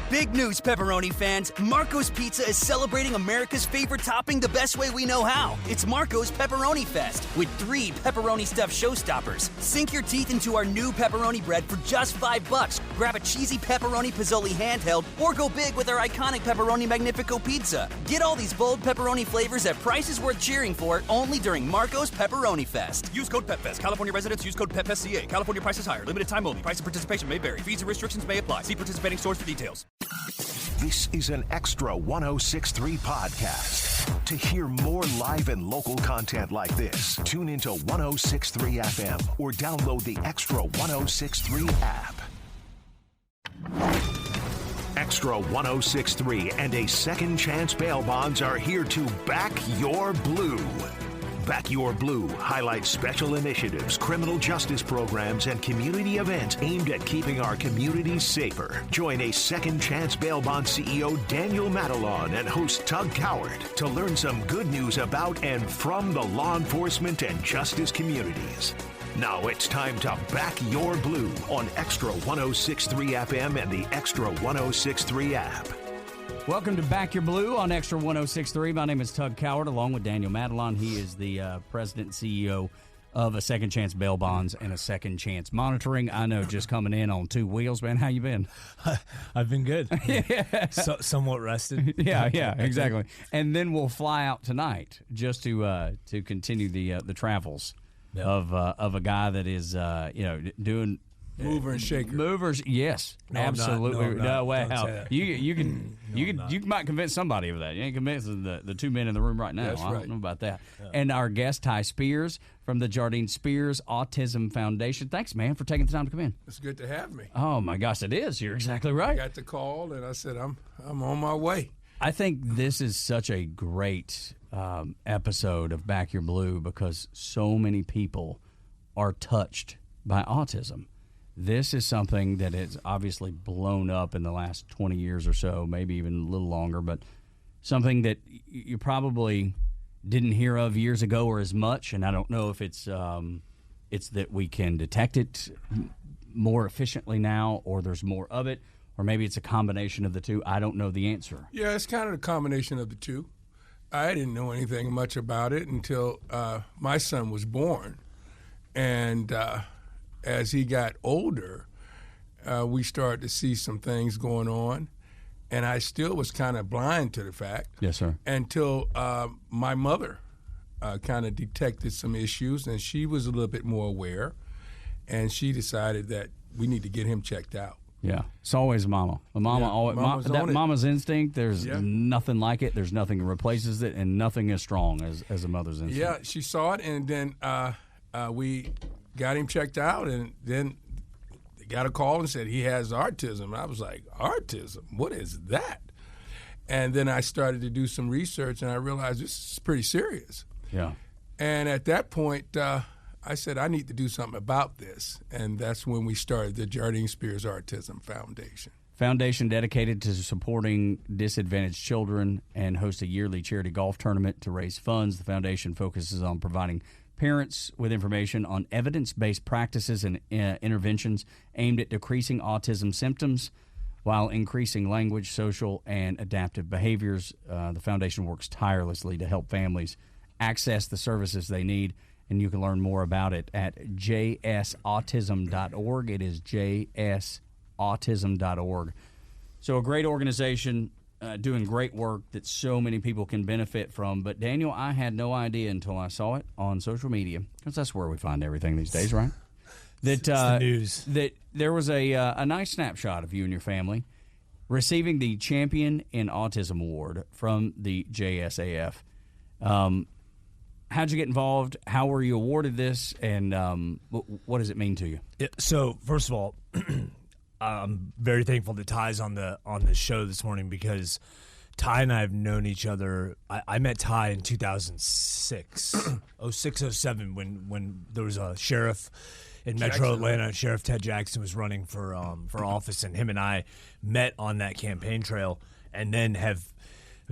Big news, pepperoni fans. Marco's Pizza is celebrating America's favorite topping the best way we know how. It's Marco's Pepperoni Fest with 3 pepperoni-stuffed showstoppers. Sink your teeth into our new pepperoni bread for just $5. Grab a cheesy pepperoni pizzoli handheld or go big with our iconic Pepperoni Magnifico pizza. Get all these bold pepperoni flavors at prices worth cheering for only during Marco's Pepperoni Fest. Use code PEPFEST. California residents use code PEPFESTCA. California prices higher. Limited time only. Price and participation may vary. Fees and restrictions may apply. See participating stores for details. This is an Extra 106.3 podcast. To hear more live and local content like this, tune into 106.3 FM or download the Extra 106.3 app. Extra 106.3 and a Second Chance Bail Bonds are here to back your blue. Back Your Blue highlights special initiatives, criminal justice programs, and community events aimed at keeping our communities safer. Join a Second Chance Bail Bond CEO Daniel Matalon and host Tug Coward to learn some good news about and from the law enforcement and justice communities. Now it's time to Back Your Blue on Extra 106.3 FM and the Extra 106.3 app. Welcome to Back Your Blue on Extra 106.3. My name is Tug Coward, along with Daniel Matalon. He is the president and CEO of a Second Chance Bail Bonds and a Second Chance Monitoring. I know, just coming in on 2 wheels, man. How you been? I've been good. Yeah. Somewhat rested. Yeah, exactly. And then we'll fly out tonight just to continue the travels of a guy that is doing. Mover and shaker. Movers, yes, no, absolutely. No way. You You might convince somebody of that. You ain't convincing the 2 men in the room right now. That's I don't right. know about that. Yeah. And our guest, Ty Spears from the Jardine Spears Autism Foundation. Thanks, man, for taking the time to come in. It's good to have me. Oh my gosh, it is. You're exactly I right. got the call, and I said, I'm on my way. I think this is such a great episode of Back Your Blue because so many people are touched by autism. This is something that has obviously blown up in the last 20 years or so, maybe even a little longer, but something that you probably didn't hear of years ago or as much, and I don't know if it's that we can detect it more efficiently now or there's more of it, or maybe it's a combination of the two. I don't know the answer. Yeah, it's kind of a combination of the two. I didn't know anything much about it until my son was born, and as he got older, we started to see some things going on, and I still was kind of blind to the fact. Yes, sir. Until my mother kind of detected some issues, and she was a little bit more aware, and she decided that we need to get him checked out. Yeah, it's always mama. Mama's instinct. There's nothing like it. There's nothing that replaces it, and nothing as strong as a mother's instinct. Yeah, she saw it, and then we got him checked out, and then they got a call and said he has autism. I was like, autism? What is that? And then I started to do some research, and I realized this is pretty serious. Yeah. And at that point, I said, I need to do something about this. And that's when we started the Jardine Spears Autism Foundation. Foundation dedicated to supporting disadvantaged children and hosts a yearly charity golf tournament to raise funds. The foundation focuses on providing parents with information on evidence-based practices and interventions aimed at decreasing autism symptoms while increasing language, social, and adaptive behaviors. The foundation works tirelessly to help families access the services they need, and you can learn more about it at jsautism.org. It is jsautism.org. So a great organization doing great work that so many people can benefit from. But, Daniel, I had no idea until I saw it on social media, because that's where we find everything these days, right? That it's the news. That there was a nice snapshot of you and your family receiving the Champion in Autism Award from the JSAF. How'd you get involved? How were you awarded this? And what does it mean to you? Yeah, so, first of all, I'm very thankful that Ty's on the show this morning, because Ty and I have known each other. I met Ty in 2006, 07, when there was a sheriff in Metro Atlanta. Sheriff Ted Jackson was running for office, and him and I met on that campaign trail, and then have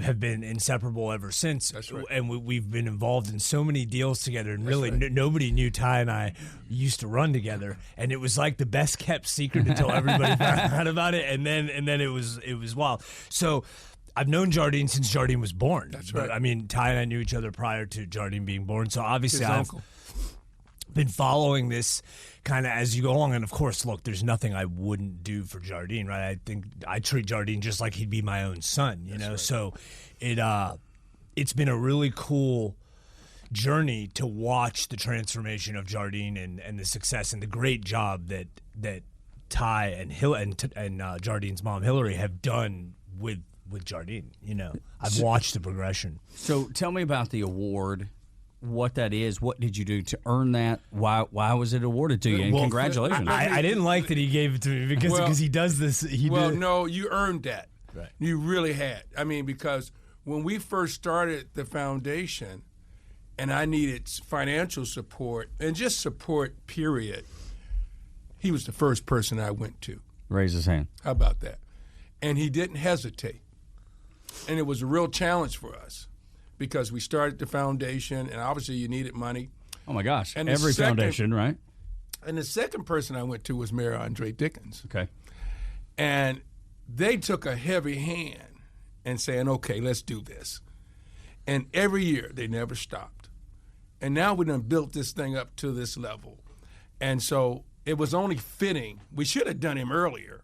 have been inseparable ever since. That's right. And we've been involved in so many deals together, and really nobody knew Ty and I used to run together, and it was like the best kept secret until everybody found out about it, and then it was wild. So I've known Jardine since Jardine was born. That's right. But, I mean, Ty and I knew each other prior to Jardine being born, so obviously His uncle. been following this kind of as you go along. And of course, look, there's nothing I wouldn't do for Jardine, right? I think I treat Jardine just like he'd be my own son, you know? Right. So it's been a really cool journey to watch the transformation of Jardine and the success and the great job that Ty and Jardine's mom Hillary have done with Jardine. You know, I've watched the progression. So tell me about the award. What that is? What did you do to earn that? Why was it awarded to you? And congratulations! I didn't like that he gave it to me because he does this. No, you earned that. Right. You really had. I mean, because when we first started the foundation, and I needed financial support and just support, period, he was the first person I went to. Raise his hand. How about that? And he didn't hesitate. And it was a real challenge for us, because we started the foundation, and obviously you needed money. Oh, my gosh. And every foundation, right? And the second person I went to was Mayor Andre Dickens. Okay. And they took a heavy hand and saying, okay, let's do this. And every year, they never stopped. And now we done built this thing up to this level. And so it was only fitting. We should have done him earlier.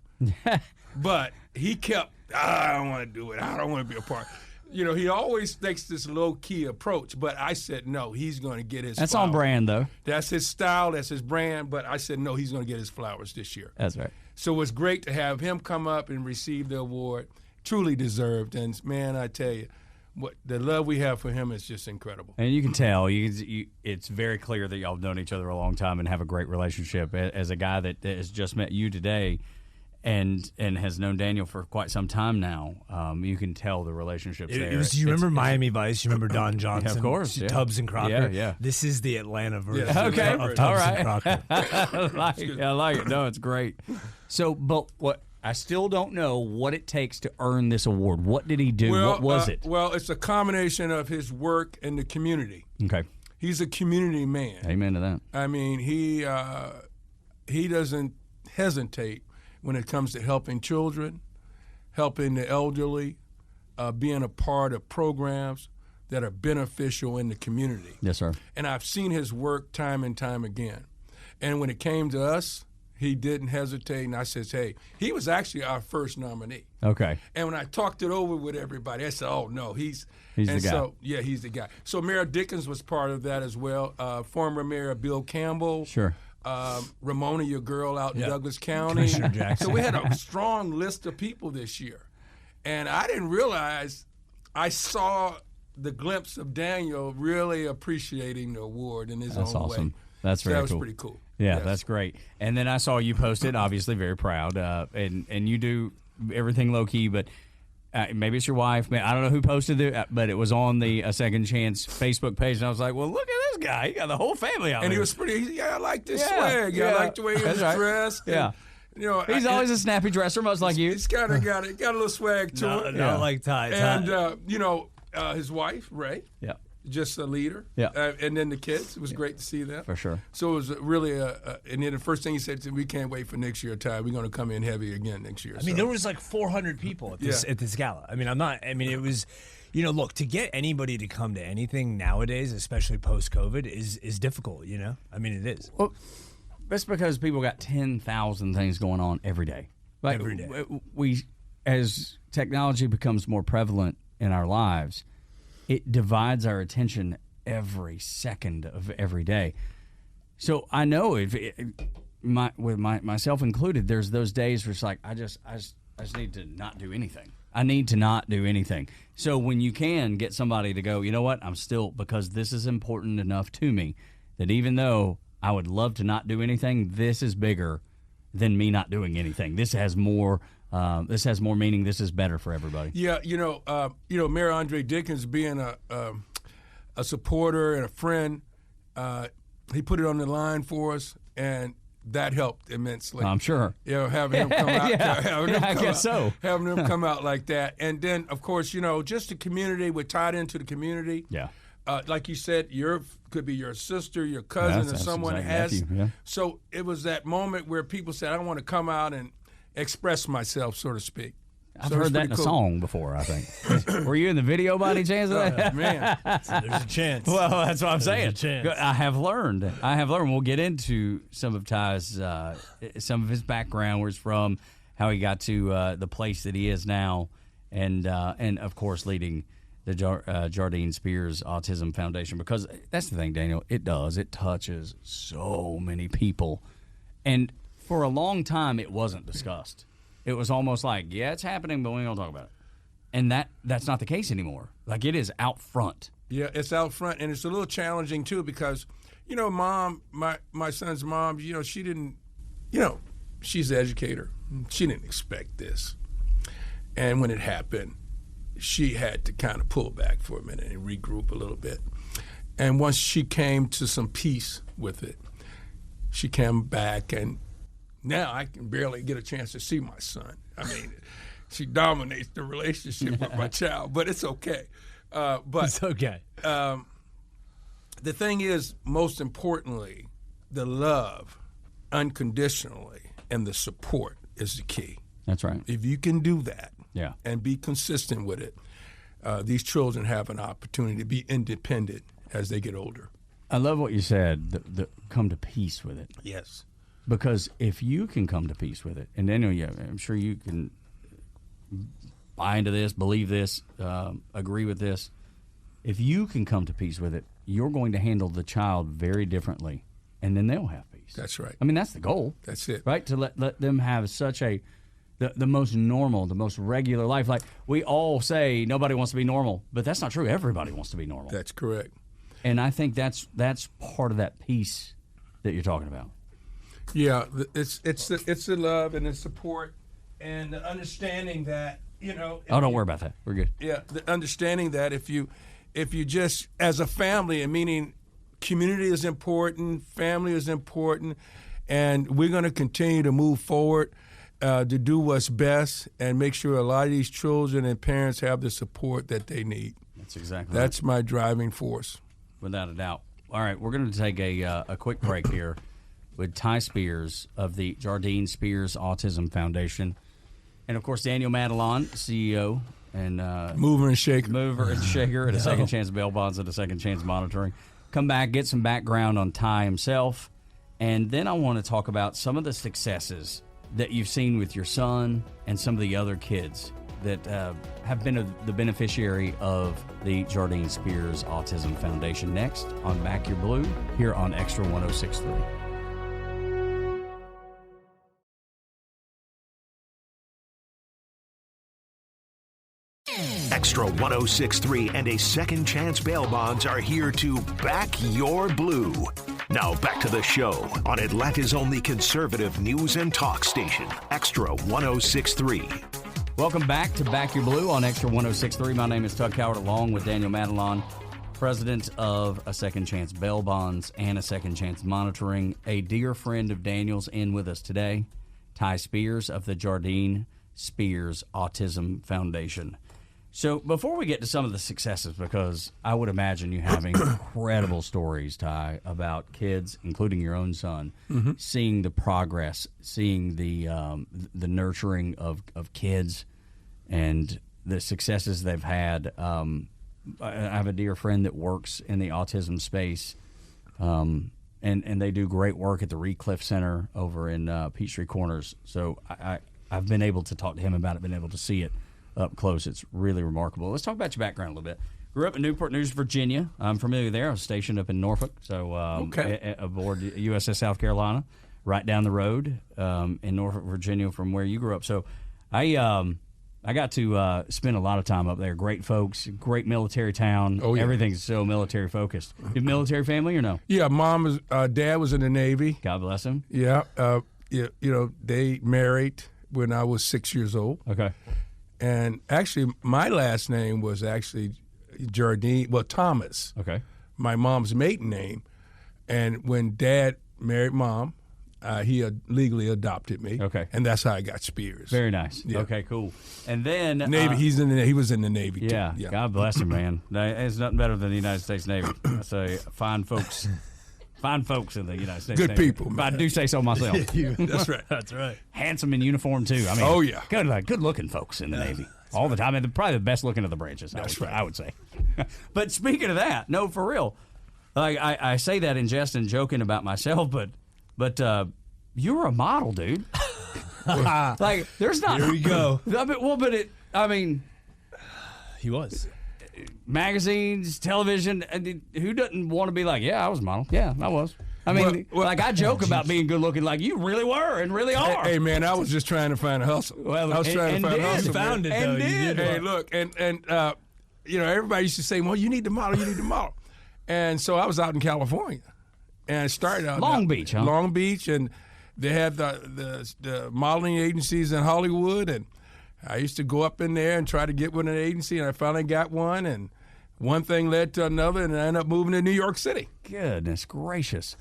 But he kept, I don't want to do it. I don't want to be a part. You know, he always takes this low-key approach, but I said, no, he's going to get his That's flowers. on brand, though. That's his style, that's his brand, but I said, no, he's going to get his flowers this year. That's right. So it was great to have him come up and receive the award, truly deserved. And, man, I tell you, what the love we have for him is just incredible. And you can tell, it's very clear that y'all have known each other a long time and have a great relationship. As a guy that has just met you today, and has known Daniel for quite some time now, you can tell the relationship's there. You remember Miami Vice? You remember Don Johnson? Yeah, of course. Yeah. Tubbs and Crocker? Yeah. This is the Atlanta version Yeah. of Okay. Tubbs All right. and Crocker. I like it. No, it's great. So, but what I still don't know what it takes to earn this award. What did he do? What was it? Well, it's a combination of his work in the community. Okay. He's a community man. Amen to that. I mean, he doesn't hesitate when it comes to helping children, helping the elderly, being a part of programs that are beneficial in the community. Yes, sir. And I've seen his work time and time again. And when it came to us, he didn't hesitate, and I says, hey, he was actually our first nominee. Okay. And when I talked it over with everybody, I said, oh, no, he's the guy. So, yeah, he's the guy. So Mayor Dickens was part of that as well. Former Mayor Bill Campbell. Sure. Ramona, your girl out in Douglas County. Commissioner Jackson. So we had a strong list of people this year. And I didn't realize, I saw the glimpse of Daniel really appreciating the award in his own awesome. way. That's very That was cool. pretty cool. Yeah, Yes. that's great. And then I saw you post it, obviously very proud, and you do everything low-key, but maybe it's your wife. I don't know who posted it, but it was on the Second Chance Facebook page, and I was like, well, look at this guy. He got the whole family out And there. he was pretty, I like this Yeah, swag. I yeah. like the way he was That's right. dressed. And, Yeah. You know, He's always a snappy dresser, much like you. He's kind of got a little swag to it. Not like Ty. And, his wife, Ray. Yeah. Just a leader. Yeah. And then the kids. It was great to see them. For sure. So it was really and then the first thing he said to me, we can't wait for next year, Ty. We're going to come in heavy again next year. I mean, there was like 400 people at this gala. I mean, it was, look, to get anybody to come to anything nowadays, especially post-COVID, is difficult, I mean, it is. Well, that's because people got 10,000 things going on every day. Like, Every day. We, as technology becomes more prevalent in our lives, it divides our attention every second of every day. So I know myself included, there's those days where it's like I just need to not do anything. I need to not do anything. So when you can get somebody to go, you know what, I'm still, because this is important enough to me that even though I would love to not do anything, this is bigger than me not doing anything. This has more. This has more meaning. This is better for everybody. Yeah, Mayor Andre Dickens being a supporter and a friend, he put it on the line for us, and that helped immensely. I'm sure. You know, having him come out. Having him come out like that. And then, of course, you know, just the community. We're tied into the community. Yeah. Like you said, could be your sister, your cousin, or someone has. Nephew, yeah. So it was that moment where people said, I want to come out and express myself, so to speak. I've heard that in a song before, I think. Were you in the video by any chance of that? Man. There's a chance. Well, that's what I'm saying. There's a chance. I have learned. We'll get into some of Ty's, some of his background, where he's from, how he got to the place that he is now, and of course, leading the Jardine Spears Autism Foundation. Because that's the thing, Daniel. It touches so many people, and for a long time, it wasn't discussed. It was almost like, yeah, it's happening, but we don't talk about it. And that's not the case anymore. Like, it is out front. Yeah, it's out front, and it's a little challenging, too, because, you know, Mom, my son's mom, you know, she didn't, you know, she's an educator. She didn't expect this. And when it happened, she had to kind of pull back for a minute and regroup a little bit. And once she came to some peace with it, she came back, and now I can barely get a chance to see my son. I mean, she dominates the relationship with my child, but it's okay. But it's okay. The thing is, most importantly, the love, unconditionally, and the support is the key. That's right. If you can do that, yeah, and be consistent with it, these children have an opportunity to be independent as they get older. I love what you said, the come to peace with it. Yes. Because if you can come to peace with it, and Daniel, yeah, I'm sure you can buy into this, believe this, agree with this. If you can come to peace with it, you're going to handle the child very differently, and then they'll have peace. That's right. I mean, that's the goal. That's it. Right? To let them have such the most normal, the most regular life. Like, we all say nobody wants to be normal, but that's not true. Everybody wants to be normal. That's correct. And I think that's part of that peace that you're talking about. Yeah, it's the love and the support and the understanding that, you know. Don't worry about that. We're good. Yeah, the understanding that if you just, as a family, and meaning community is important, family is important, and we're going to continue to move forward to do what's best and make sure a lot of these children and parents have the support that they need. That's exactly That's my driving force. Without a doubt. All right, we're going to take a quick break here with Ty Spears of the Jardine Spears Autism Foundation. And, of course, Daniel Madelon, CEO and Mover and shaker at a Second Chance Bail Bonds and a Second Chance Monitoring. Come back, get some background on Ty himself, and then I want to talk about some of the successes that you've seen with your son and some of the other kids that have been the beneficiary of the Jardine Spears Autism Foundation. Next on Back Your Blue here on Extra 106.3. Extra 106.3 and a Second Chance Bail Bonds are here to back your blue. Now back to the show on Atlanta's only conservative news and talk station, Extra 106.3. Welcome back to Back Your Blue on Extra 106.3. My name is Tug Coward, along with Daniel Madelon, president of a Second Chance Bail Bonds and a Second Chance Monitoring. A dear friend of Daniel's in with us today, Ty Spears of the Jardine Spears Autism Foundation. So before we get to some of the successes, because I would imagine you have incredible stories, Ty, about kids, including your own son, seeing the progress, seeing the nurturing of kids and the successes they've had. I have a dear friend that works in the autism space, and they do great work at the Recliff Center over in Peachtree Corners. So I've been able to talk to him about it, been able to see it up close. It's really remarkable. Let's talk about your background a little bit. Grew up in Newport News, Virginia. I'm familiar there. I was stationed up in Norfolk, so aboard USS South Carolina, right down the road in Norfolk, Virginia, from where you grew up. So I got to spend a lot of time up there. Great folks, great military town. Oh, yeah. Everything's so military focused. You have military family or no? Yeah, dad was in the Navy. God bless him. Yeah, they married when I was 6 years old. Okay. And actually, my last name was actually Thomas. Okay. My mom's maiden name. And when Dad married Mom, he legally adopted me. Okay. And that's how I got Spears. Very nice. Yeah. Okay, cool. And then Navy. He was in the Navy too. Yeah, God bless him, man. There's nothing better than the United States Navy. I say fine folks. Fine folks in the United States Good Navy. people, If man. I do say so myself. That's right. That's right. Handsome in uniform, too. I mean, Oh, yeah. Good-looking folks in the Navy. All the time. And probably the best looking of the branches, I would say. But speaking of that, no, for real. Like I say that in jest and joking about myself, but you're a model, dude. Like, there's not... Here we go. I mean... He was. Magazines, television, who doesn't want to be like, yeah, I was a model. Yeah, I was. I mean, I joke about being good looking, like you really were and really are. Hey, man, I was just trying to find a hustle. Well, I was trying to find a hustle. You found it, though. And Hey, look, and everybody used to say, well, you need to model, And so I was out in California, and I started out Long Beach, huh? Long Beach, and they had the modeling agencies in Hollywood, and I used to go up in there and try to get with an agency, and I finally got one, and one thing led to another, and I ended up moving to New York City. Goodness gracious.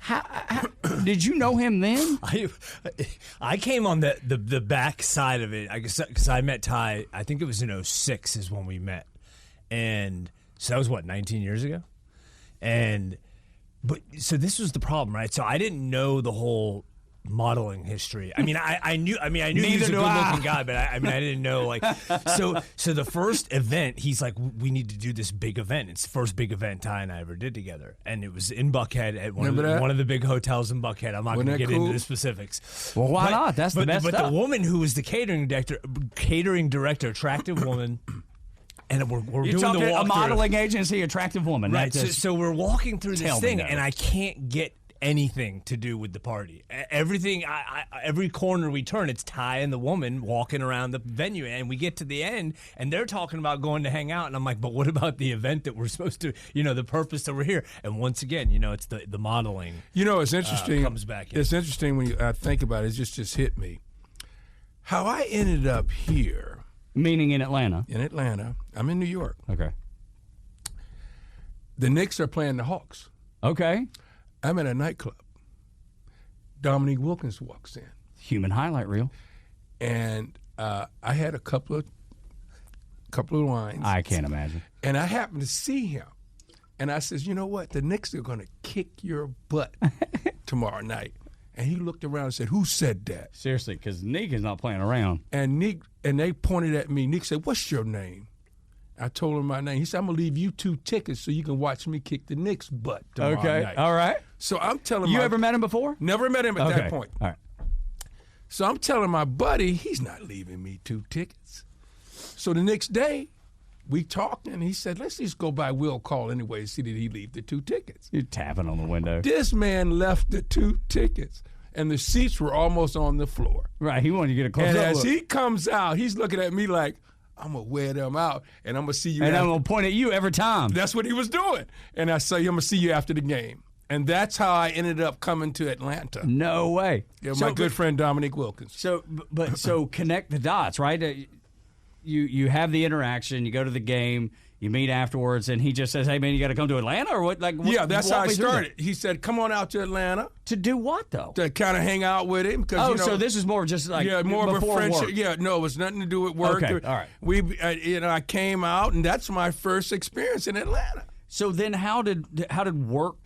How did you know him then? I came on the back side of it, I guess, because I met Ty, I think it was in 2006 is when we met. And so that was, 19 years ago? But so this was the problem, right? So I didn't know the whole modeling history. I mean, I knew he was a good-looking guy, but I didn't know, like, so the first event, he's like, we need to do this big event. It's the first big event Ty and I ever did together, and it was in Buckhead at one of the big hotels in Buckhead. I'm not going to get into the specifics. Well, why not? That's the best But stuff. the woman who was the catering director, attractive woman. And we're You're doing talking the walkthrough. a modeling agency, attractive woman. Right. So we're walking through this thing, that. and I can't get anything to do with the party. Everything, every corner we turn, it's Ty and the woman walking around the venue, and we get to the end, and they're talking about going to hang out, and I'm like, but what about the event that we're supposed to, the purpose that we're here? And once again, it's the modeling. It's interesting. Comes back in. It's interesting when I think about it. It just hit me. How I ended up here. Meaning in Atlanta. In Atlanta. I'm in New York. Okay. The Knicks are playing the Hawks. Okay. I'm at a nightclub. Dominique Wilkins walks in. Human highlight reel. And I had a couple of lines. I can't imagine. And I happened to see him. And I says, you know what? The Knicks are going to kick your butt tomorrow night. And he looked around and said, who said that? Seriously, because Neek is not playing around. And they pointed at me. Nick said, what's your name? I told him my name. He said, I'm going to leave you 2 tickets so you can watch me kick the Knicks' butt tomorrow night. All right. So I'm telling You ever met him before? Never met him at that point. All right. So I'm telling my buddy, he's not leaving me 2 tickets. So the next day, we talked, and he said, let's just go by Will Call anyway and see did he leave the 2 tickets. You're tapping on the window. This man left the 2 tickets, and the seats were almost on the floor. Right, he wanted to get a close And up as look. he comes out, he's looking at me like, I'm going to wear them out, and I'm going to see you And after. I'm going to point at you every time. That's what he was doing. And I say, I'm going to see you after the game. And that's how I ended up coming to Atlanta. No way. Yeah, my good friend Dominique Wilkins. So connect the dots, right? You have the interaction, you go to the game, you meet afterwards, and he just says, hey, man, you got to come to Atlanta? Or what? Yeah, that's how I walk me through started. He said, come on out to Atlanta. To do what, though? To kind of hang out with him. So this is more just like more of a before friendship. work. Yeah, no, it was nothing to do with work. Okay, all right. I came out, and that's my first experience in Atlanta. So then how did work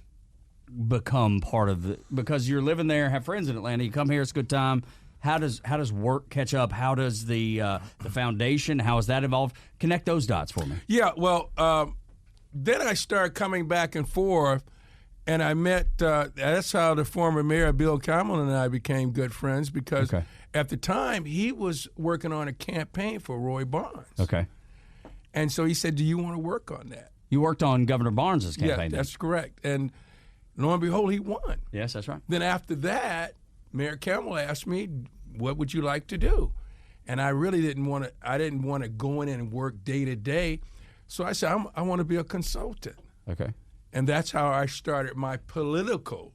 become part of the, because you're living there, have friends in Atlanta, you come here, it's a good time. How does work catch up? How does the foundation, how is that involved? Connect those dots for me. Yeah, well, then I started coming back and forth, and I met, that's how the former mayor, Bill Cameron, and I became good friends because at the time he was working on a campaign for Roy Barnes. Okay. And so he said, do you want to work on that? You worked on Governor Barnes' campaign. Yeah, that's correct. And lo and behold, he won. Yes, that's right. Then after that, Mayor Campbell asked me, what would you like to do? And I really didn't want to go in and work day to day. So I said, I want to be a consultant. Okay. And that's how I started my political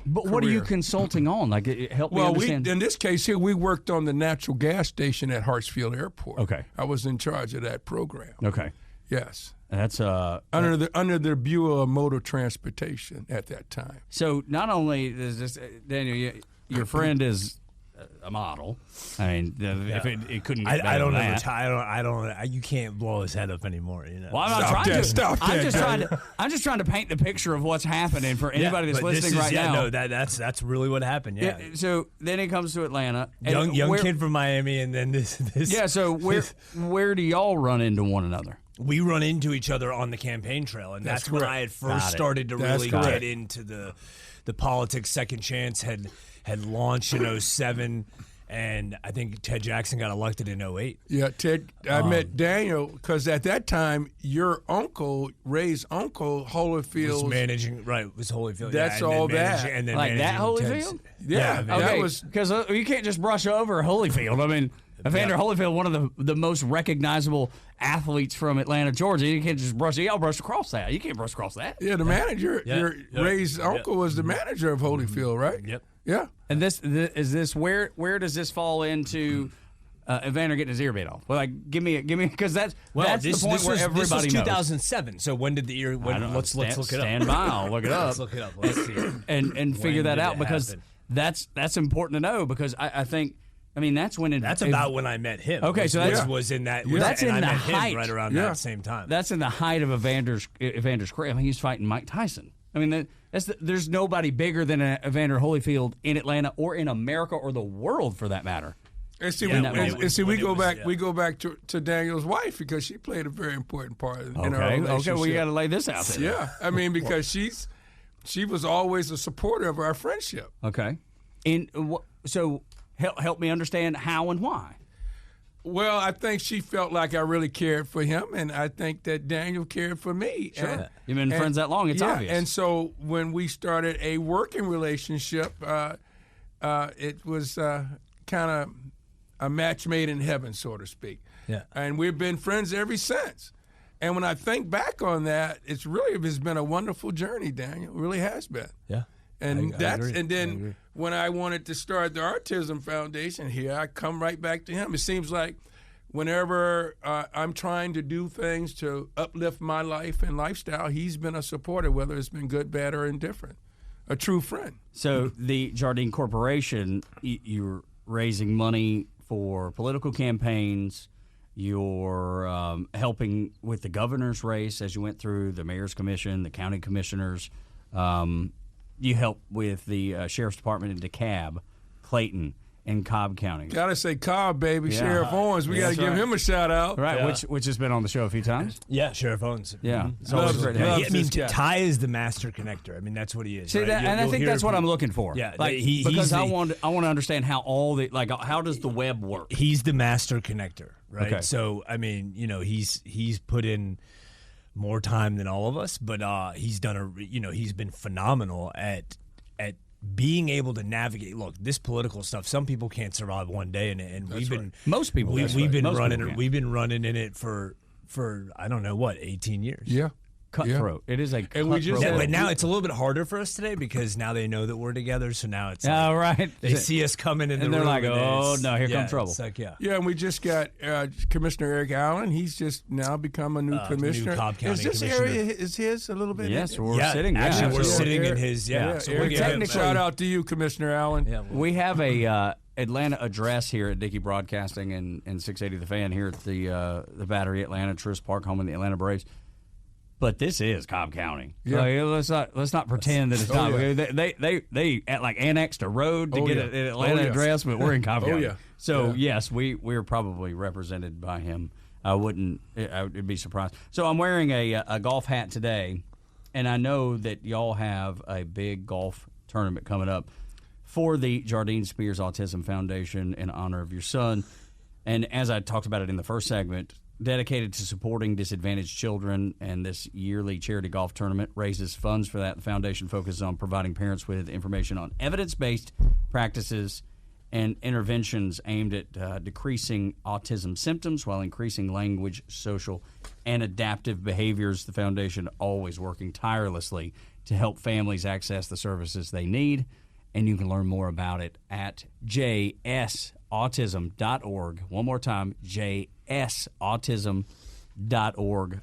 But career. what are you consulting on? Like, help me understand. In this case here, we worked on the natural gas station at Hartsfield Airport. Okay. I was in charge of that program. Okay. Yes. That's under the Bureau of Motor Transportation at that time. So not only is this Daniel, your friend is a model. I mean, if it couldn't get better than that. I don't. You can't blow his head up anymore. You know. Well, I'm not trying to. I'm just trying to paint the picture of what's happening for anybody that's listening right now. No, that's really what happened. Yeah. So then he comes to Atlanta. Young kid from Miami, and then this. Yeah. So where do y'all run into one another? We run into each other on the campaign trail, and that's when I had first started to really get into the politics. Second Chance had launched in 2007, and I think Ted Jackson got elected in 2008. Yeah, Ted. I met Daniel because at that time, your uncle, Ray's uncle, Holyfield was managing. Right, was Holyfield. That's yeah, all that. And then like that Holyfield. Yeah, that was because you can't just brush over Holyfield. I mean. Evander Holyfield, one of the most recognizable athletes from Atlanta, Georgia. You can't just brush. Y'all brush across that. You can't brush across that. Yeah, the manager. Ray's uncle was the manager of Holyfield, right? Yep. Yeah. And where does this fall into Evander getting his ear bit off? Well, like give me because that's the point where everybody this was knows. 2007. So when did the ear? Let's look it up. Stand by. I'll look it up. Let's look it up. Let's see it. And figure that out because that's important to know because I think. I mean, that's when that's about when I met him. Okay, so that was in that. That's in I the met height him right around that same time. That's in the height of Evander's career. I mean, he was fighting Mike Tyson. I mean, there's nobody bigger than Evander Holyfield in Atlanta or in America or the world for that matter. And we go back to Daniel's wife because she played a very important part in our relationship. Okay, we got to lay this out there. Yeah, I mean because she was always a supporter of our friendship. Okay, so. Help me understand how and why. Well, I think she felt like I really cared for him, and I think that Daniel cared for me. Sure. You've been friends that long, it's obvious. And so when we started a working relationship, it was kind of a match made in heaven, so to speak. Yeah. And we've been friends ever since. And when I think back on that, it's been a wonderful journey, Daniel. It really has been. Yeah. And I agree. And then when I wanted to start the Autism Foundation, here I come right back to him. It seems like whenever I'm trying to do things to uplift my life and lifestyle, he's been a supporter, whether it's been good, bad, or indifferent. A true friend. So the Jardine Corporation, you're raising money for political campaigns. You're helping with the governor's race as you went through the mayor's commission, the county commissioners. You help with the sheriff's department in DeKalb, Clayton, and Cobb County. Gotta say Cobb, baby. Yeah. Sheriff Owens. We gotta give him a shout out. Right, yeah. which has been on the show a few times. Yeah, Sheriff Owens. Yeah. It's always great. I mean, Ty is the master connector. I mean, that's what he is. See, right? and I think that's what I'm looking for. Yeah, because I want to understand how how does the web work? He's the master connector, right? Okay. So, I mean, he's put in more time than all of us, but he's been phenomenal at being able to navigate. Look, this political stuff. Some people can't survive one day, and we've been most people. We've been running in it for I don't know what 18 years. Yeah. Cutthroat. Yeah. It is a cutthroat. But now it's a little bit harder for us today because now they know that we're together. So now it's right. They see us coming in and the they're room like, oh no, here comes trouble. It's like, yeah, and we just got Commissioner Eric Allen. He's just now become a new commissioner. New Cobb County is this area is his a little bit? Yes, we're sitting. Actually, we're sitting Eric, in his. Yeah. So Eric, shout out to you, Commissioner Allen. Yeah, we have a Atlanta address here at Dickey Broadcasting and 680 The Fan here at the Battery Atlanta Truist Park, home of the Atlanta Braves. But this is Cobb County. Yeah. Let's not pretend that it's not. Yeah. They like annexed a road to get an Atlanta address, but we're in Cobb County. Yeah. So yes, we're probably represented by him. I would be surprised. So I'm wearing a golf hat today, and I know that y'all have a big golf tournament coming up for the Jardine Spears Autism Foundation in honor of your son. And as I talked about it in the first segment, dedicated to supporting disadvantaged children, and this yearly charity golf tournament raises funds for that. The foundation focuses on providing parents with information on evidence-based practices and interventions aimed at decreasing autism symptoms while increasing language, social, and adaptive behaviors. The foundation always working tirelessly to help families access the services they need, and you can learn more about it at jsautism.org. One more time, jsautism.org.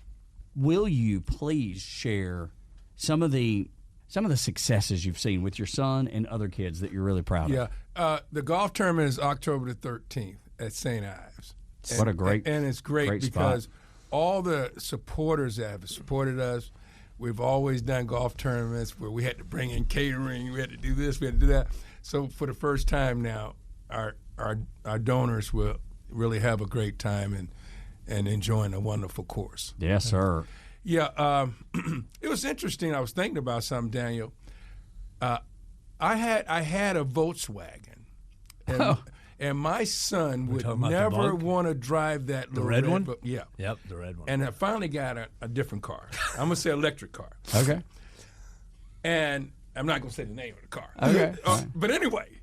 will you please share some of the successes you've seen with your son and other kids that you're really proud of? Yeah. The golf tournament is October the 13th at St. Ives. What a great And it's great because spot. all the supporters that have supported us, we've always done golf tournaments where we had to bring in catering, we had to do this, we had to do that. So for the first time now, our donors will really have a great time and enjoying a wonderful course. Yes, sir. Yeah, it was interesting. I was thinking about something, Daniel. I had a Volkswagen, and my son would never want to drive that little red one. Yeah. Yep, the red one. And I finally got a different car. I'm gonna say electric car. Okay. And I'm not gonna say the name of the car. Okay. But anyway,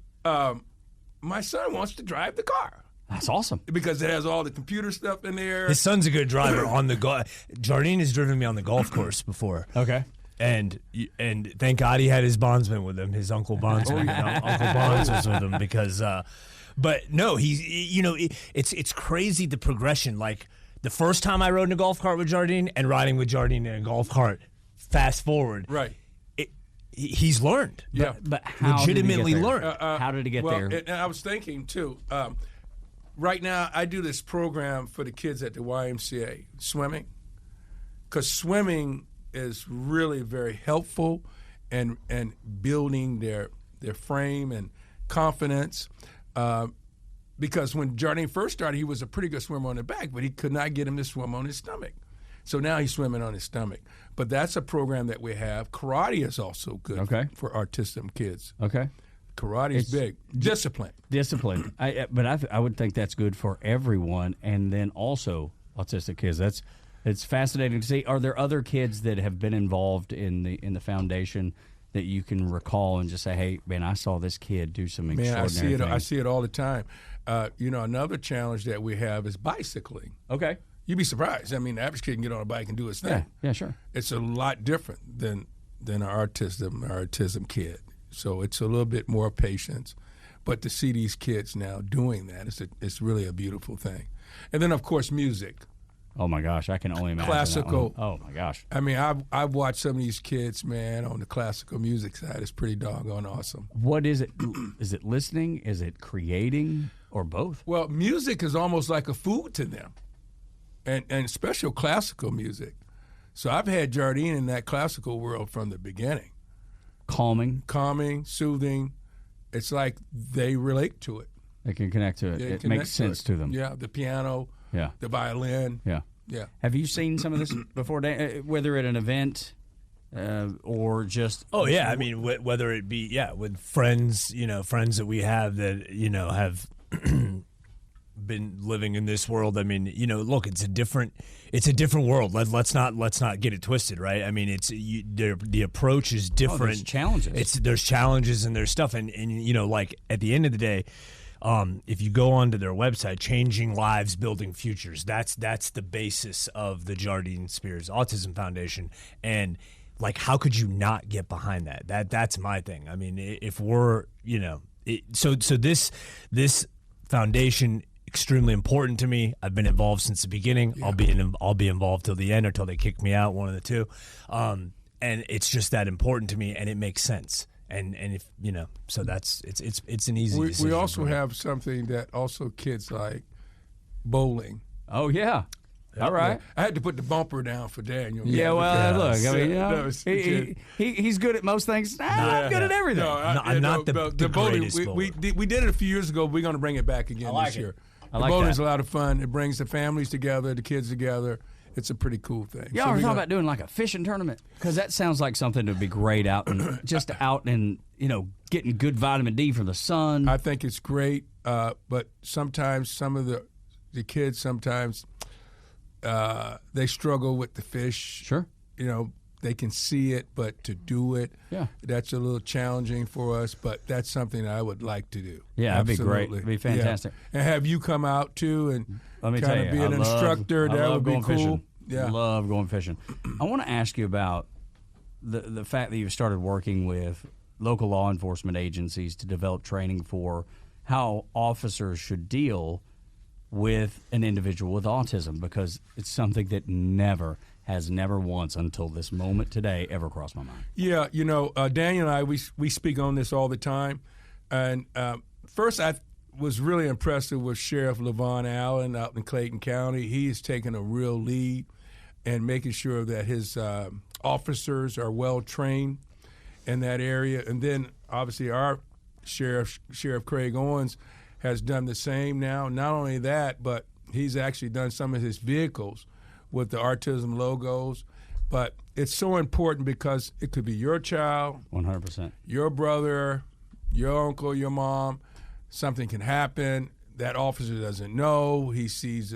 my son wants to drive the car. That's awesome. Because it has all the computer stuff in there. His son's a good driver on the golf. Jardine has driven me on the golf course before. Okay. And thank God he had his bondsman with him, his Uncle Bondsman. Uncle Bonds was with him because, but no, it's crazy the progression. Like the first time I rode in a golf cart with Jardine and riding with Jardine in a golf cart, fast forward. Right. He's learned. Yeah. But how legitimately did he get there? learned. How did he get there? And I was thinking, too, right now I do this program for the kids at the YMCA, swimming, because swimming is really very helpful and building their frame and confidence. Because when Jardine first started, he was a pretty good swimmer on the back, but he could not get him to swim on his stomach. So now he's swimming on his stomach. But that's a program that we have. Karate is also good for autistic kids. Okay. Karate is big. Discipline. Discipline. But I would think that's good for everyone, and then also autistic kids. It's fascinating to see. Are there other kids that have been involved in the foundation that you can recall and just say, "Hey, man, I saw this kid do some extraordinary things"? I see it all the time. Another challenge that we have is bicycling. Okay. You'd be surprised. I mean, the average kid can get on a bike and do his thing. Yeah, sure. It's a lot different than our autism kid. So it's a little bit more patience. But to see these kids now doing that, it's really a beautiful thing. And then, of course, music. Oh, my gosh. I can only imagine classical. That one. Oh, my gosh. I mean, I've watched some of these kids, man, on the classical music side. It's pretty doggone awesome. What is it? Is it listening? Is it creating? Or both? Well, music is almost like a food to them. And special classical music. So I've had Jardine in that classical world from the beginning. Calming, soothing. It's like they relate to it. They can connect to it. It makes sense to them. Yeah, the piano, the violin. Yeah. Have you seen some of this before, whether at an event or just? Oh, yeah. I mean, whether it be, with friends, friends that we have that, have been living in this world. I mean, look, it's a different world. Let's not get it twisted, right? I mean, the approach is different. There's challenges. There's challenges and there's stuff, and like at the end of the day, if you go onto their website, Changing Lives, Building Futures, that's the basis of the Jardine Spears Autism Foundation, and like, how could you not get behind that? That's my thing. I mean, if we're so this foundation, extremely important to me. I've been involved since the beginning. Yeah. I'll be involved till the end or till they kick me out, one of the two. And it's just that important to me, and it makes sense. And if so that's it's an easy decision. We also have something that also kids like, bowling. Oh yeah. All right. I had to put the bumper down for Daniel. Yeah, well, look, I mean, he's good at most things. I'm good at everything. I'm not the bowling. greatest bowler. We did it a few years ago. We're going to bring it back again this year. The bowling is a lot of fun. It brings the families together, the kids together. It's a pretty cool thing. Y'all are talking about doing like a fishing tournament? Because that sounds like something that would be great out and just out and getting good vitamin D from the sun. I think it's great, but sometimes some of the kids they struggle with the fish. Sure. They can see it, but to do it, that's a little challenging for us, but that's something I would like to do. Yeah, that'd be great. It'd be fantastic. Yeah. And have you come out, too, and Let me kind tell of you, be an instructor. That would be cool. Fishing. Yeah. Love going fishing. I want to ask you about the fact that you've started working with local law enforcement agencies to develop training for how officers should deal with an individual with autism, because it's something that has never once until this moment today ever crossed my mind. Yeah, Daniel and I, we speak on this all the time. And first, I was really impressed with Sheriff Levon Allen out in Clayton County. He has taken a real lead in making sure that his officers are well trained in that area. And then, obviously, our Sheriff Craig Owens has done the same now. Not only that, but he's actually done some of his vehicles with the autism logos. But it's so important because it could be your child, 100%, your brother, your uncle, your mom. Something can happen. That officer doesn't know. He sees,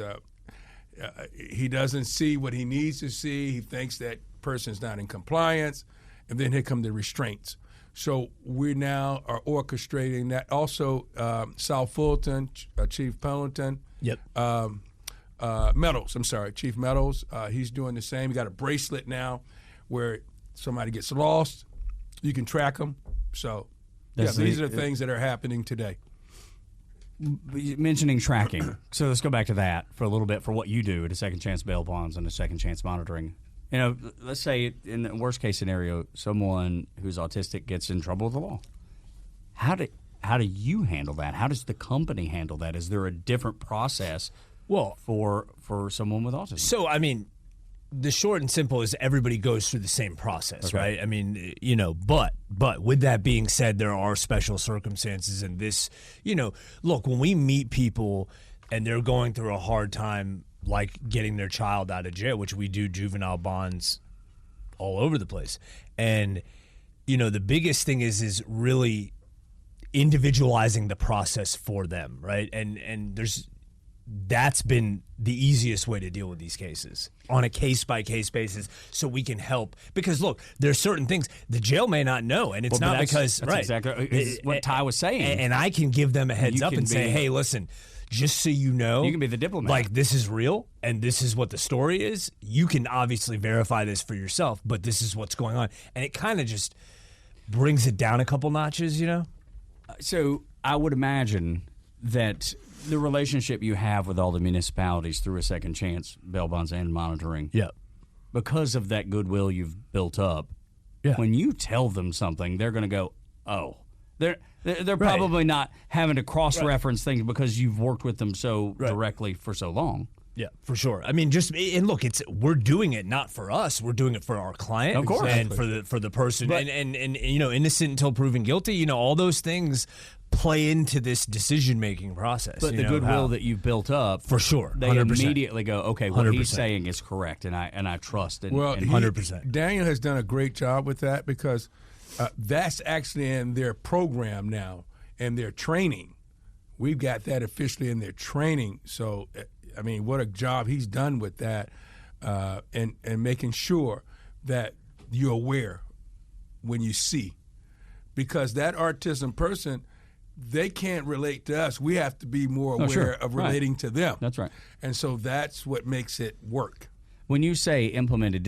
he doesn't see what he needs to see. He thinks that person's not in compliance, and then here come the restraints. So we now are orchestrating that. Also, South Fulton, Chief Pendleton. Yep. Meadows, Chief Meadows. He's doing the same. He got a bracelet now where somebody gets lost, you can track them. So, these are things that are happening today. Mentioning tracking. So let's go back to that for a little bit for what you do at a Second Chance Bail Bonds and a Second Chance Monitoring. Let's say in the worst case scenario, someone who's autistic gets in trouble with the law. How do you handle that? How does the company handle that? Is there a different process for someone with autism? So, the short and simple is everybody goes through the same process, right? But with that being said, there are special circumstances in this. Look, when we meet people and they're going through a hard time, like getting their child out of jail, which we do juvenile bonds all over the place. And, the biggest thing is really individualizing the process for them, right? And that's been the easiest way to deal with these cases on a case-by-case basis, so we can help. Because, look, there's certain things the jail may not know, and it's not because – That's exactly what Ty was saying. And I can give them a heads up and say, hey, listen – just so you know, you can be the diplomat. Like, this is real, and this is what the story is. You can obviously verify this for yourself, but this is what's going on. And it kind of just brings it down a couple notches, So I would imagine that the relationship you have with all the municipalities through a Second Chance Bail Bonds and Monitoring, because of that goodwill you've built up, when you tell them something, they're going to go, oh. They're probably not having to cross-reference things because you've worked with them so directly for so long. Yeah, for sure. Look, we're doing it not for us. We're doing it for our client, of course, and for the person, and innocent until proven guilty. All those things play into this decision-making process. But the goodwill that you've built up, for sure, 100%. They immediately go, okay, what 100%. He's saying is correct, and I trust. 100%. Daniel has done a great job with that because. That's actually in their program now and their training. We've got that officially in their training. So, what a job he's done with that and making sure that you're aware when you see. Because that autism person, they can't relate to us. We have to be more aware of relating to them. That's right. And so that's what makes it work. When you say implemented,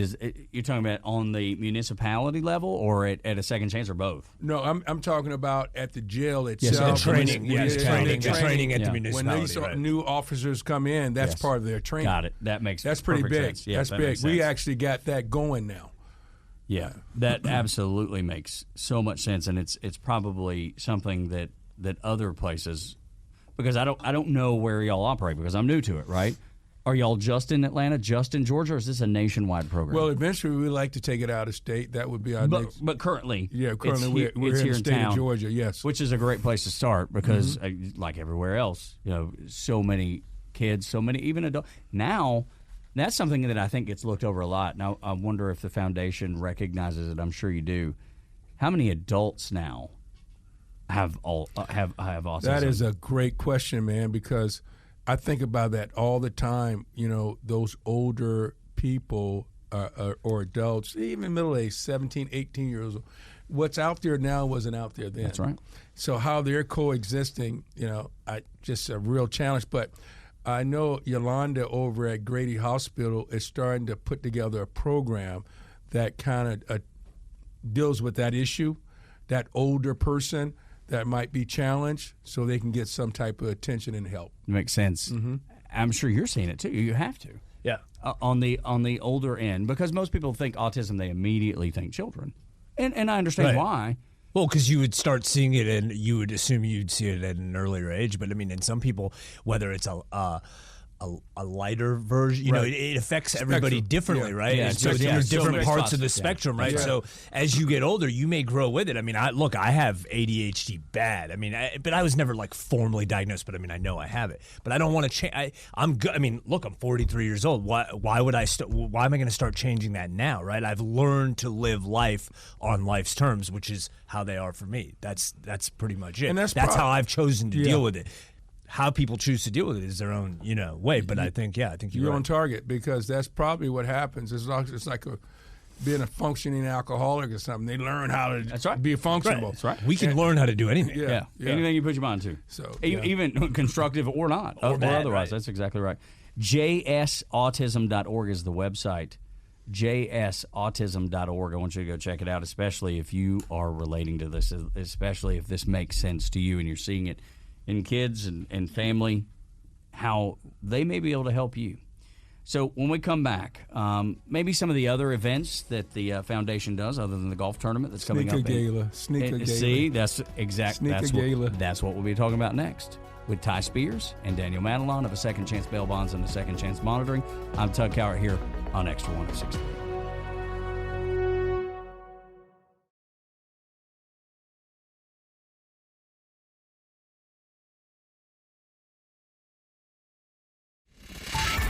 you're talking about on the municipality level or at a Second Chance or both? No, I'm talking about at the jail itself. Yes, training. Training at the municipality. When these new officers come in, that's part of their training. Got it. That's pretty big. Sense. Yeah, that's big. We actually got that going now. Yeah, that absolutely makes so much sense, and it's probably something that other places, because I don't know where y'all operate because I'm new to it, right? Are y'all just in Atlanta, just in Georgia, or is this a nationwide program? Well, eventually we'd like to take it out of state. That would be our next. But currently, we're here in the state of Georgia, yes. Which is a great place to start because, like everywhere else, so many kids, so many, even adults. Now, that's something that I think gets looked over a lot. Now, I wonder if the foundation recognizes it. I'm sure you do. How many adults now have autism? That is a great question, man, because I think about that all the time. Those older people or adults, even middle-aged, 17, 18 years old. What's out there now wasn't out there then. That's right. So how they're coexisting, just a real challenge. But I know Yolanda over at Grady Hospital is starting to put together a program that kind of deals with that issue, that older person that might be challenged, so they can get some type of attention and help. Makes sense. I'm sure you're seeing it too. You have to. Yeah. On the older end, because most people think autism, they immediately think children, and I understand why. Well, because you would start seeing it, and you would assume you'd see it at an earlier age. But I mean, in some people, whether it's a lighter version, you know, it affects everybody differently, right? Yeah, And so there's different parts of the spectrum, right? So as you get older, you may grow with it. I mean, I have ADHD bad. I mean, but I was never like formally diagnosed. But I mean, I know I have it. But I don't want to change. I'm good. I mean, look, I'm 43 years old. Why would I? Why am I going to start changing that now? Right? I've learned to live life on life's terms, which is how they are for me. That's pretty much it. And that's how I've chosen to deal with it. How people choose to deal with it is their own, way. But I think you're right. on target, because that's probably what happens. It's like being a functioning alcoholic or something. They learn how to be functional. That's right. We can learn how to do anything. Yeah. Anything you put your mind to. So even constructive or not, or bad, otherwise. right. That's exactly right. JSautism.org is the website. JSautism.org. I want you to go check it out, especially if you are relating to this, especially if this makes sense to you and you're seeing it in kids and family, how they may be able to help you. So when we come back, maybe some of the other events that the foundation does, other than the golf tournament that's coming up. Sneaker Gala. See, that's exact. Gala. That's what we'll be talking about next with Ty Spears and Daniel Madelon of a Second Chance Bail Bonds and a Second Chance Monitoring. I'm Tug Cowart here on Extra 106.3.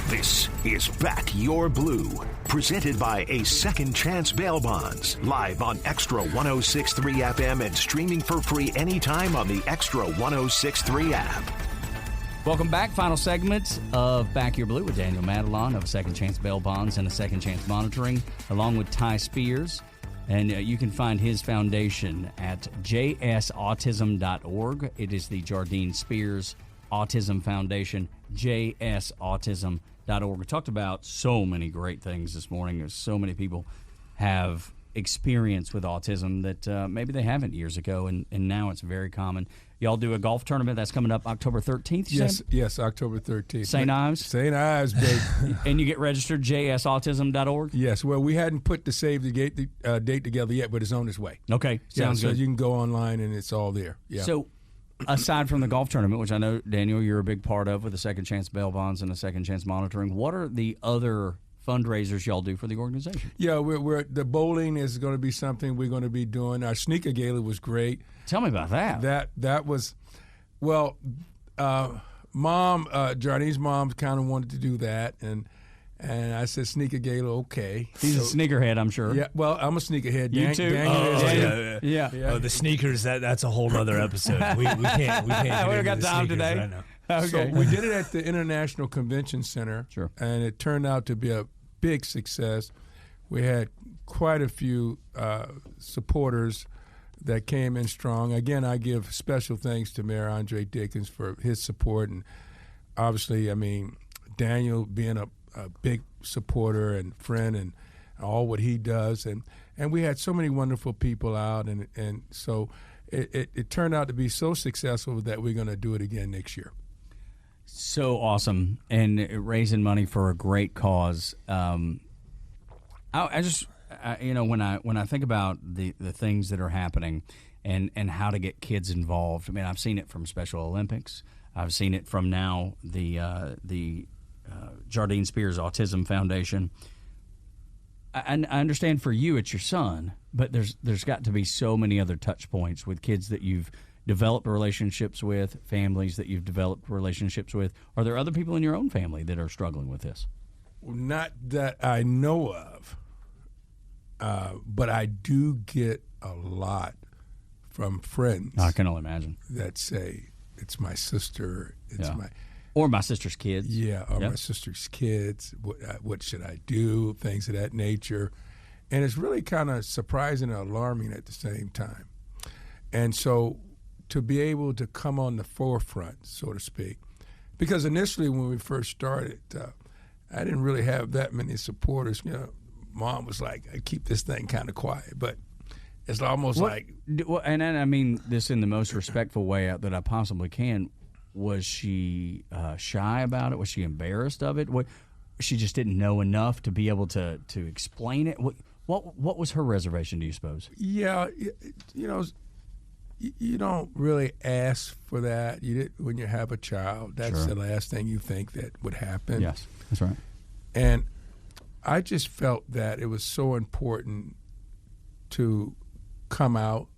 This is Back Your Blue, presented by a Second Chance Bail Bonds, live on Extra 106.3 FM and streaming for free anytime on the Extra 106.3 app. Welcome back. Final segment of Back Your Blue with Daniel Madelon of Second Chance Bail Bonds and a Second Chance Monitoring, along with Ty Spears. And you can find his foundation at jsautism.org. It is the Jardine Spears Autism Foundation, jsautism.org. We talked about so many great things this morning. There's so many people have experience with autism that maybe they haven't years ago, and now it's very common. Y'all do a golf tournament that's coming up October 13th, you said? Yes, October 13th. St. Ives? St. Ives, baby. And you get registered, jsautism.org? Yes, well, we hadn't put the save the date together yet, but it's on its way. Okay, sounds good. So you can go online and it's all there. Yeah. So aside from the golf tournament, which I know, Daniel, you're a big part of with the Second Chance Bail Bonds and the Second Chance Monitoring, what are the other fundraisers y'all do for the organization? Yeah, we're the bowling is going to be something we're going to be doing. Our sneaker gala was great. Tell me about that. That was, well, Jardine's mom kind of wanted to do that, and I said sneaker gala, okay. He's a sneakerhead, I'm sure. Yeah, well, I'm a sneakerhead. You too? Yeah. Oh, the sneakers, that's a whole other episode. We can't. We got time today. Right now. Okay. So we did it at the International Convention Center, sure, and it turned out to be a big success. We had quite a few supporters that came in strong. Again, I give special thanks to Mayor Andre Dickens for his support, and obviously, I mean, Daniel being a big supporter and friend and all what he does, and we had so many wonderful people out, and so it turned out to be so successful that we're going to do it again next year. So awesome, and raising money for a great cause. I just when I think about the things that are happening and how to get kids involved. I mean, I've seen it from Special Olympics. I've seen it from now the Jardine Spears Autism Foundation. I understand for you it's your son, but there's got to be so many other touch points with kids that you've developed relationships with, families that you've developed relationships with. Are there other people in your own family that are struggling with this? Not that I know of, but I do get a lot from friends. I can only imagine. That say, it's my sister, or my sister's kids. Yeah, or my sister's kids. What should I do? Things of that nature. And it's really kind of surprising and alarming at the same time. And so to be able to come on the forefront, so to speak, because initially when we first started, I didn't really have that many supporters. You know, Mom was like, I keep this thing kind of quiet, but it's almost like... And I mean this in the most respectful way that I possibly can. Was she shy about it? Was she embarrassed of it? She just didn't know enough to be able to explain it? What was her reservation, do you suppose? Yeah, you don't really ask for that. When you have a child, that's the last thing you think that would happen. Yes, that's right. And I just felt that it was so important to come out.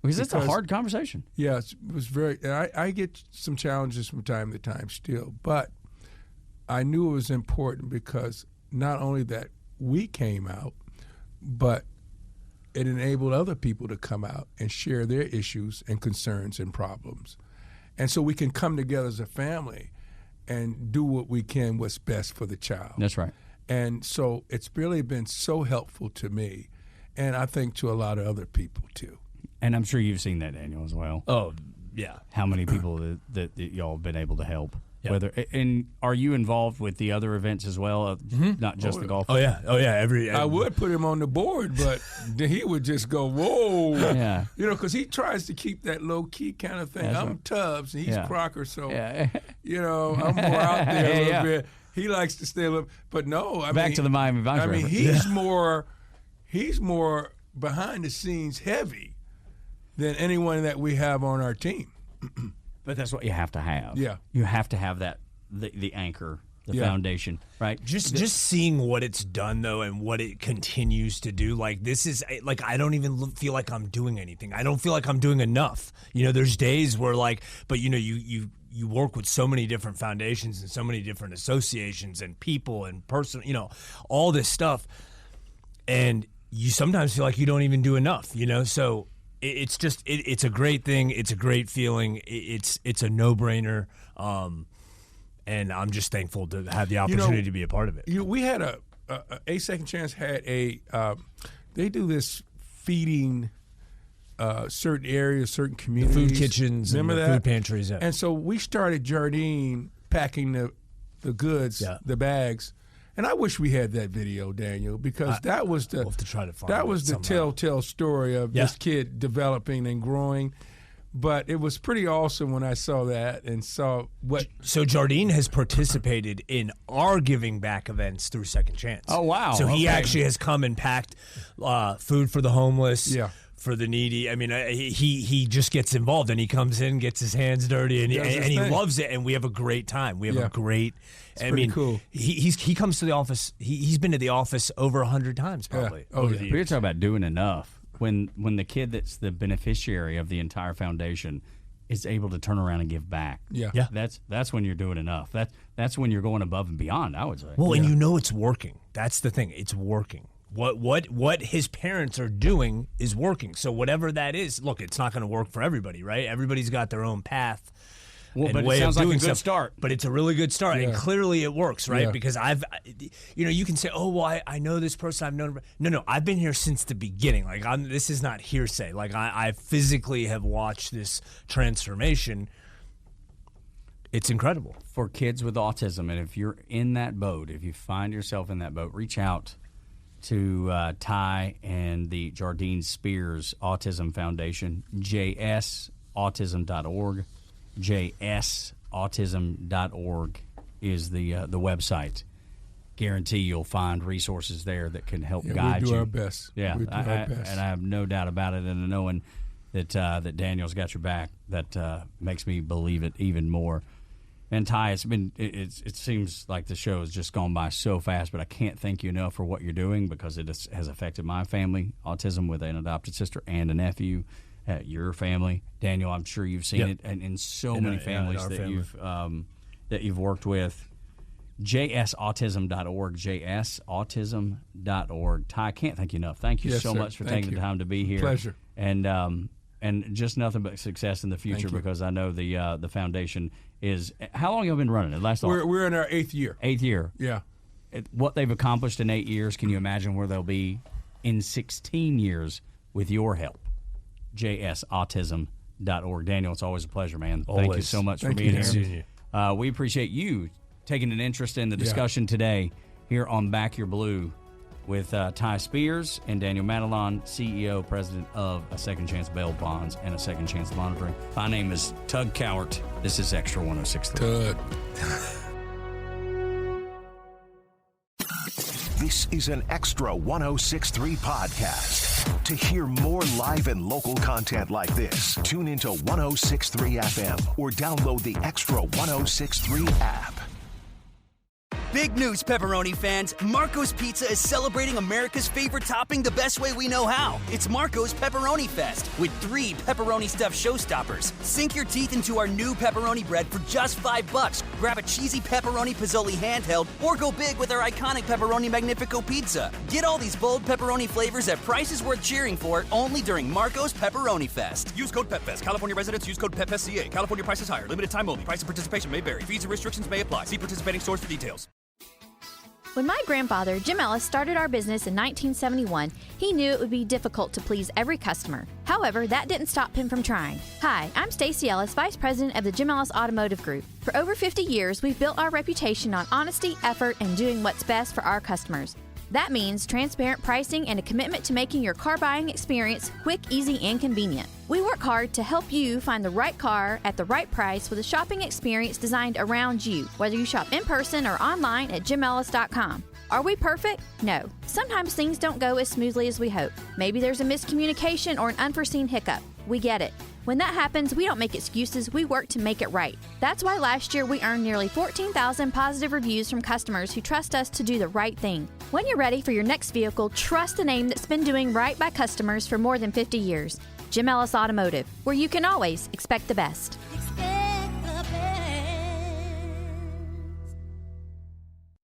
Because it's a hard conversation. Yes, it was very. And I get some challenges from time to time still, but I knew it was important because not only that we came out, but it enabled other people to come out and share their issues and concerns and problems. And so we can come together as a family and do what we can, what's best for the child. That's right. And so it's really been so helpful to me, and I think to a lot of other people too. And I'm sure you've seen that, Daniel, as well. Oh, yeah. How many people that y'all have been able to help? Yep. And are you involved with the other events as well, not just the golf? Oh yeah. I would put him on the board, but then he would just go, whoa. Yeah. Because he tries to keep that low-key kind of thing. That's I'm right. Tubbs, and he's Crocker, so, Yeah. I'm more out there a little bit. He likes to stay a little, but no. Back to the Miami Vice. I mean, he's more behind the scenes heavy than anyone that we have on our team. But that's what you have to have. Yeah. You have to have that, the anchor, the foundation, right? Just seeing what it's done, though, and what it continues to do. Like, this is, like, I don't even feel like I'm doing anything. I don't feel like I'm doing enough. There's days where, like, but, you work with so many different foundations and so many different associations and people and person, all this stuff. And you sometimes feel like you don't even do enough, So it's just it's a great thing. It's a great feeling. It's a no-brainer. And I'm just thankful to have the opportunity to be a part of it. We had a Second Chance had they do this feeding certain areas, certain communities. The food kitchens. Remember and the that? food pantries. Yeah. And so we started Jardine packing the goods, the bags. And I wish we had that video, Daniel, because that was the we'll have to try to find that was the somehow. telltale story of this kid developing and growing. But it was pretty awesome when I saw that and saw what. So Jardine has participated in our giving back events through Second Chance. Oh, wow. So he actually has come and packed food for the homeless. Yeah. For the needy. I mean, he just gets involved and he comes in, gets his hands dirty, and he loves it. And we have a great time. We have a great. I mean, cool. He comes to the office. He's been to the office over 100 times probably. Yeah. Oh, over yeah. the But you're years. talking about doing enough. When the kid that's the beneficiary of the entire foundation is able to turn around and give back. Yeah. That's when you're doing enough. That's when you're going above and beyond, I would say. Well, and it's working. That's the thing. It's working. What his parents are doing is working. So whatever that is, look, it's not going to work for everybody, right? Everybody's got their own path. Well, but way it sounds of like a doing good stuff. start. But it's a really good start, and clearly it works, right? Yeah. Because you can say, oh, well, I know this person, I've known. No, I've been here since the beginning. Like, this is not hearsay. Like, I physically have watched this transformation. It's incredible. For kids with autism, and if you're in that boat, if you find yourself in that boat, reach out to Ty and the Jardine Spears Autism Foundation, jsautism.org. jsautism.org is the website. Guarantee you'll find resources there that can help guide we do you. our best. Yeah, we do our best. And I have no doubt about it. And knowing that Daniel's got your back, that makes me believe it even more. And Ty, it seems like the show has just gone by so fast, but I can't thank you enough for what you're doing because it has affected my family, autism with an adopted sister and a nephew, your family. Daniel, I'm sure you've seen it in so many families that you've worked with. jsautism.org, jsautism.org. Ty, I can't thank you enough. Thank you so much for taking the time to be here. Pleasure. And just nothing but success in the future because I know the foundation is. How long have you been running it? We're in our 8th year. 8th year. Yeah. What they've accomplished in 8 years, can you imagine where they'll be in 16 years with your help? jsautism.org. Daniel, it's always a pleasure, man. Thank you so much for being here. We appreciate you taking an interest in the discussion today here on Back Your Blue. with Ty Spears and Daniel Madelon, CEO, president of A Second Chance Bail Bonds and A Second Chance Monitoring. My name is Tug Cowart. This is Extra 106.3. Tug. This is an Extra 106.3 podcast. To hear more live and local content like this, tune into 106.3 FM or download the Extra 106.3 app. Big news, pepperoni fans. Marco's Pizza is celebrating America's favorite topping the best way we know how. It's Marco's Pepperoni Fest with 3 pepperoni stuffed showstoppers. Sink your teeth into our new pepperoni bread for just $5. Grab a cheesy pepperoni pizzoli handheld or go big with our iconic pepperoni Magnifico pizza. Get all these bold pepperoni flavors at prices worth cheering for only during Marco's Pepperoni Fest. Use code PEPFEST. California residents use code PEPFESCA. California prices higher. Limited time only. Price and participation may vary. Fees and restrictions may apply. See participating stores for details. When my grandfather, Jim Ellis, started our business in 1971, he knew it would be difficult to please every customer. However, that didn't stop him from trying. Hi, I'm Stacey Ellis, Vice President of the Jim Ellis Automotive Group. For over 50 years, we've built our reputation on honesty, effort, and doing what's best for our customers. That means transparent pricing and a commitment to making your car buying experience quick, easy, and convenient. We work hard to help you find the right car at the right price with a shopping experience designed around you, whether you shop in person or online at jimellis.com. Are we perfect? No. Sometimes things don't go as smoothly as we hope. Maybe there's a miscommunication or an unforeseen hiccup. We get it. When that happens, we don't make excuses, we work to make it right. That's why last year we earned nearly 14,000 positive reviews from customers who trust us to do the right thing. When you're ready for your next vehicle, trust the name that's been doing right by customers for more than 50 years. Jim Ellis Automotive, where you can always expect the best.